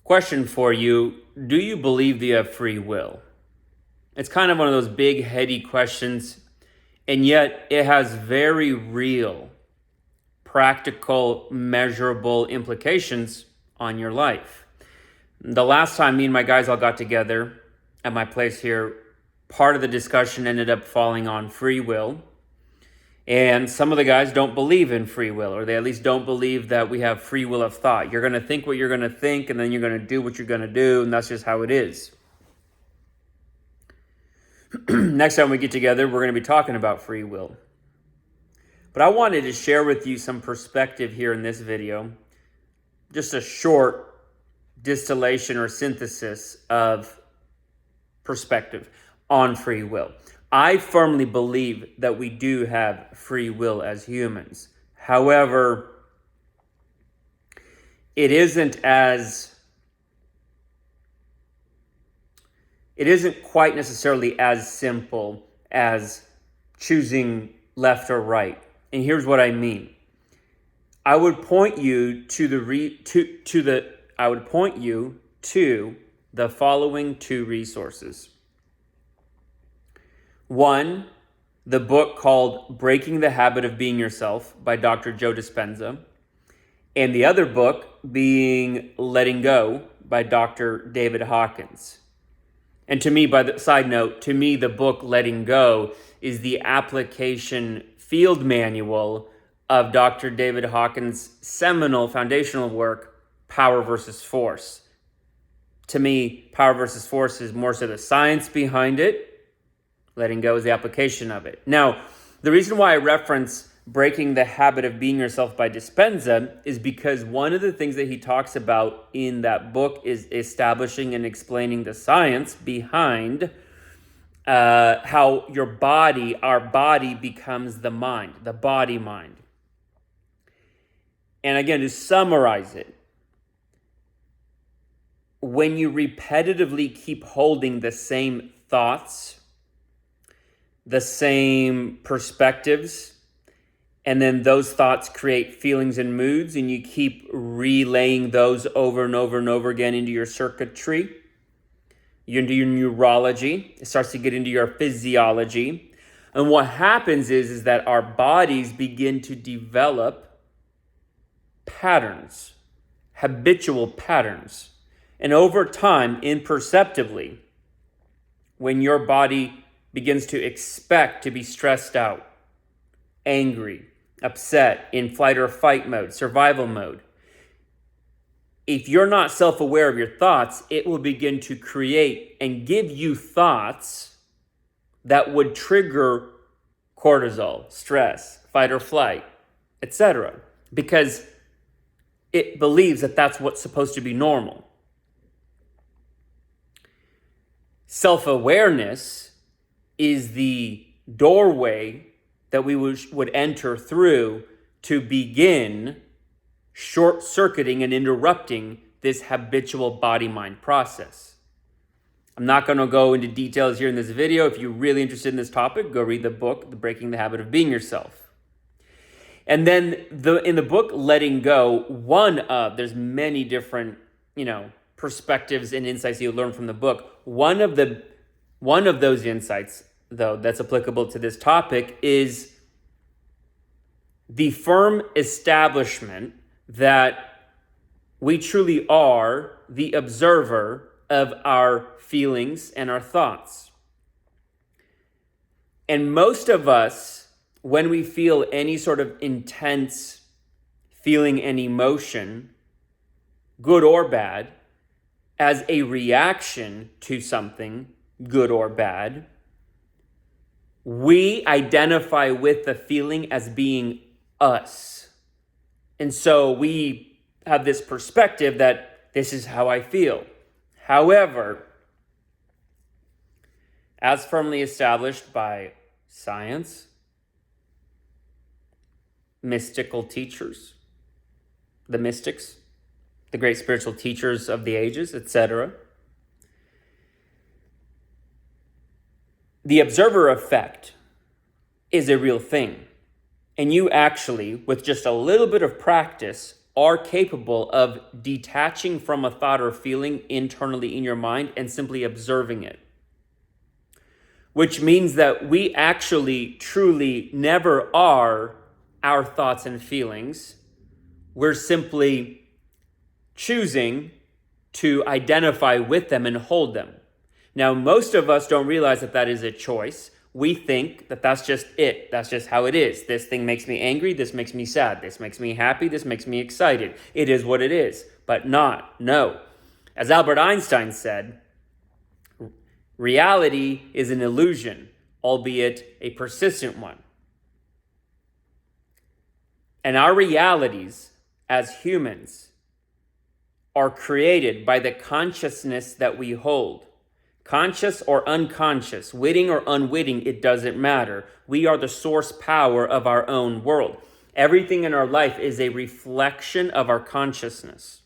Question for you. Do you believe that you have free will? It's kind of one of those big, heady questions, and yet it has very real, practical, measurable implications on your life. The last time me and my guys all got together at my place here, part of the discussion ended up falling on free will. And some of the guys don't believe in free will, or they at least don't believe that we have free will of thought. You're going to think what you're going to think, and then you're going to do what you're going to do, and that's just how it is. Next time we get together, we're going to be talking about free will. But I wanted to share with you some perspective here in this video, just a short distillation or synthesis of perspective on free will. I firmly believe that we do have free will as humans. However, it isn't quite necessarily as simple as choosing left or right. And here's what I mean. I would point you to the following two resources. One, the book called Breaking the Habit of Being Yourself by Dr. Joe Dispenza. And the other book being Letting Go by Dr. David Hawkins. And to me, the book Letting Go is the application field manual of Dr. David Hawkins' seminal foundational work, Power versus Force. To me, Power versus Force is more so the science behind it. Letting Go is the application of it. Now, the reason why I reference Breaking the Habit of Being Yourself by Dispenza is because one of the things that he talks about in that book is establishing and explaining the science behind how our body becomes the mind, the body mind. And again, to summarize it, when you repetitively keep holding the same thoughts, the same perspectives, and then those thoughts create feelings and moods, and you keep relaying those over and over and over again into your circuitry, into your neurology. It starts to get into your physiology. And what happens is that our bodies begin to develop patterns, habitual patterns. And over time, imperceptibly, when your body begins to expect to be stressed out, angry, upset, in flight or fight mode, survival mode, if you're not self-aware of your thoughts, it will begin to create and give you thoughts that would trigger cortisol, stress, fight or flight, etc. Because it believes that that's what's supposed to be normal. Self-awareness is the doorway that we would enter through to begin short-circuiting and interrupting this habitual body-mind process. I'm not going to go into details here in this video. If you're really interested in this topic, go read the book, The Breaking the Habit of Being Yourself. And then in the book, Letting Go, there's many different, perspectives and insights you'll learn from the book. One of those insights, though, that's applicable to this topic is the firm establishment that we truly are the observer of our feelings and our thoughts. And most of us, when we feel any sort of intense feeling and emotion, good or bad, as a reaction to something, good or bad, we identify with the feeling as being us. And so we have this perspective that this is how I feel. However, as firmly established by science, mystical teachers, the mystics, the great spiritual teachers of the ages, etc., the observer effect is a real thing. And you actually, with just a little bit of practice are capable of detaching from a thought or feeling internally in your mind and simply observing it. Which means that we actually truly never are our thoughts and feelings. We're simply choosing to identify with them and hold them. Now, most of us don't realize that that is a choice. We think that that's just it. That's just how it is. This thing makes me angry. This makes me sad. This makes me happy. This makes me excited. It is what it is. But not. No. As Albert Einstein said, reality is an illusion, albeit a persistent one. And our realities as humans are created by the consciousness that we hold. Conscious or unconscious, witting or unwitting, it doesn't matter. We are the source power of our own world. Everything in our life is a reflection of our consciousness.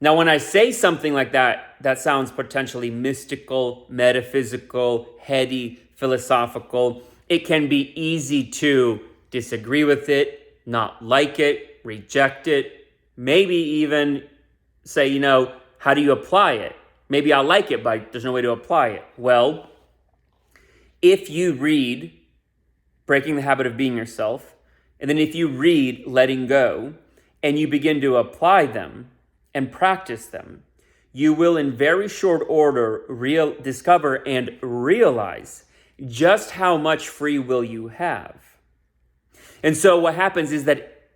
Now, when I say something like that, that sounds potentially mystical, metaphysical, heady, philosophical. It can be easy to disagree with it, not like it, reject it, maybe even say, how do you apply it? Maybe I like it, but there's no way to apply it. Well, if you read Breaking the Habit of Being Yourself, and then if you read Letting Go, and you begin to apply them and practice them, you will in very short order discover and realize just how much free will you have. And so what happens is that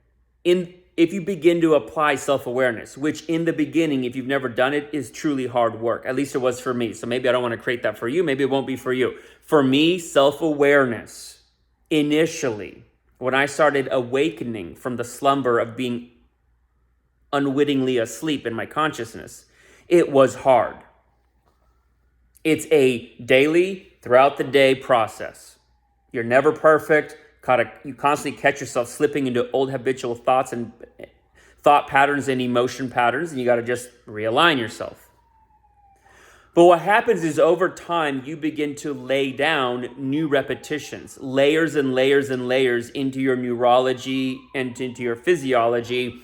if you begin to apply self-awareness, which in the beginning, if you've never done it, is truly hard work. At least it was for me. So maybe I don't want to create that for you. Maybe it won't be for you. For me, self-awareness, initially, when I started awakening from the slumber of being unwittingly asleep in my consciousness, it was hard. It's a daily, throughout the day process. You're never perfect. You constantly catch yourself slipping into old habitual thoughts and thought patterns and emotion patterns, and you got to just realign yourself. But what happens is over time, you begin to lay down new repetitions, layers and layers and layers into your neurology and into your physiology,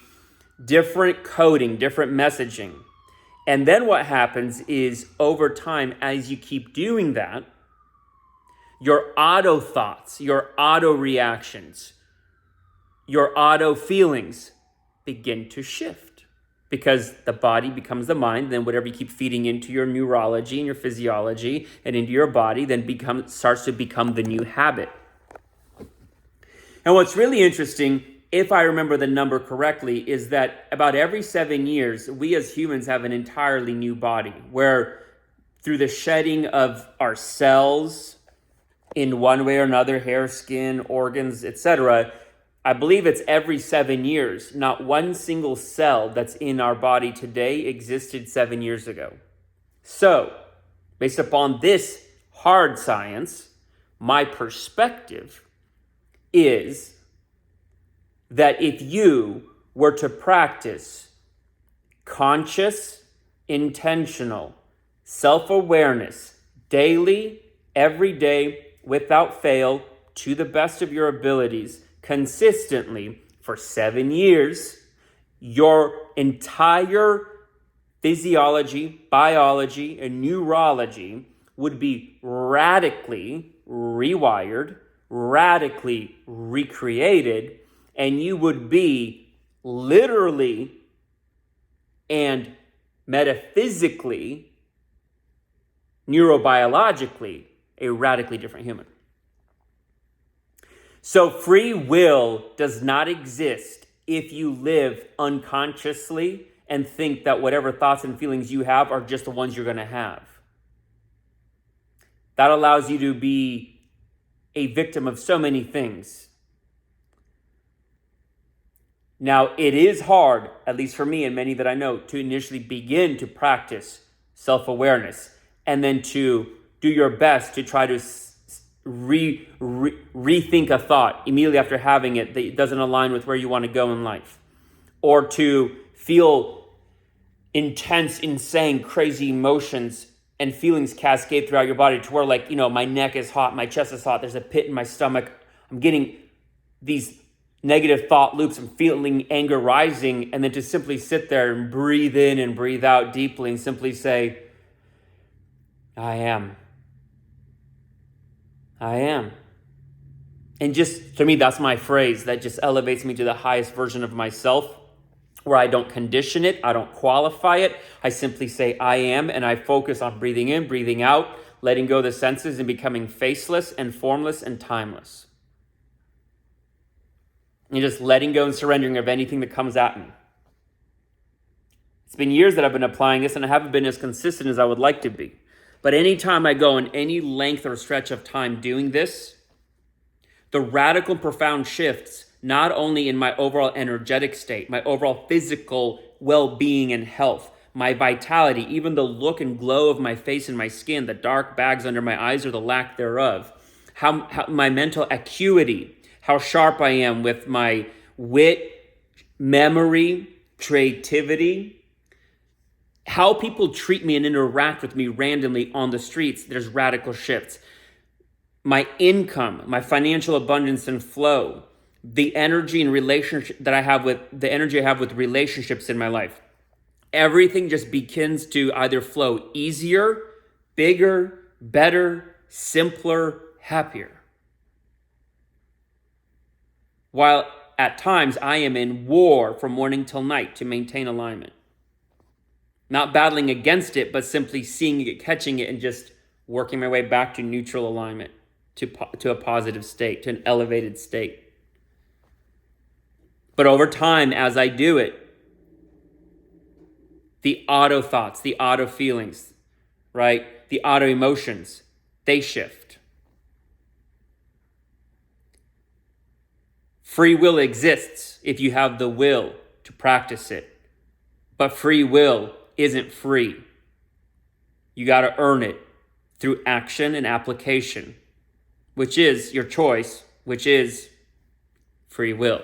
different coding, different messaging. And then what happens is over time, as you keep doing that, your auto thoughts, your auto reactions, your auto feelings begin to shift because the body becomes the mind. Then whatever you keep feeding into your neurology and your physiology and into your body then starts to become the new habit. And what's really interesting, if I remember the number correctly, is that about every 7 years, we as humans have an entirely new body where through the shedding of our cells, in one way or another, hair, skin, organs, etc. I believe it's every 7 years. Not one single cell that's in our body today existed 7 years ago. So, based upon this hard science, my perspective is that if you were to practice conscious, intentional, self-awareness daily, every day, without fail, to the best of your abilities, consistently for 7 years, your entire physiology, biology, and neurology would be radically rewired, radically recreated, and you would be literally and metaphysically, neurobiologically, a radically different human. So free will does not exist if you live unconsciously and think that whatever thoughts and feelings you have are just the ones you're going to have. That allows you to be a victim of so many things. Now, it is hard, at least for me and many that I know, to initially begin to practice self-awareness and then to do your best to try to rethink a thought immediately after having it that doesn't align with where you want to go in life. Or to feel intense, insane, crazy emotions and feelings cascade throughout your body to where my neck is hot, my chest is hot, there's a pit in my stomach. I'm getting these negative thought loops and feeling anger rising, and then to simply sit there and breathe in and breathe out deeply and simply say, I am. I am. And just, to me, that's my phrase that just elevates me to the highest version of myself, where I don't condition it, I don't qualify it. I simply say I am, and I focus on breathing in, breathing out, letting go of the senses and becoming faceless and formless and timeless. And just letting go and surrendering of anything that comes at me. It's been years that I've been applying this, and I haven't been as consistent as I would like to be. But anytime I go in any length or stretch of time doing this, the radical, profound shifts, not only in my overall energetic state, my overall physical well-being and health, my vitality, even the look and glow of my face and my skin, the dark bags under my eyes or the lack thereof, how my mental acuity, how sharp I am with my wit, memory, creativity, how people treat me and interact with me randomly on the streets, there's radical shifts. My income, my financial abundance and flow, the energy and relationship that I have with relationships in my life. Everything just begins to either flow easier, bigger, better, simpler, happier. While at times I am in war from morning till night to maintain alignment. Not battling against it, but simply seeing it, catching it, and just working my way back to neutral alignment, to a positive state, to an elevated state. But over time, as I do it, the auto thoughts, the auto feelings, right? The auto emotions, they shift. Free will exists if you have the will to practice it. But free will isn't free. You got to earn it through action and application, which is your choice, which is free will.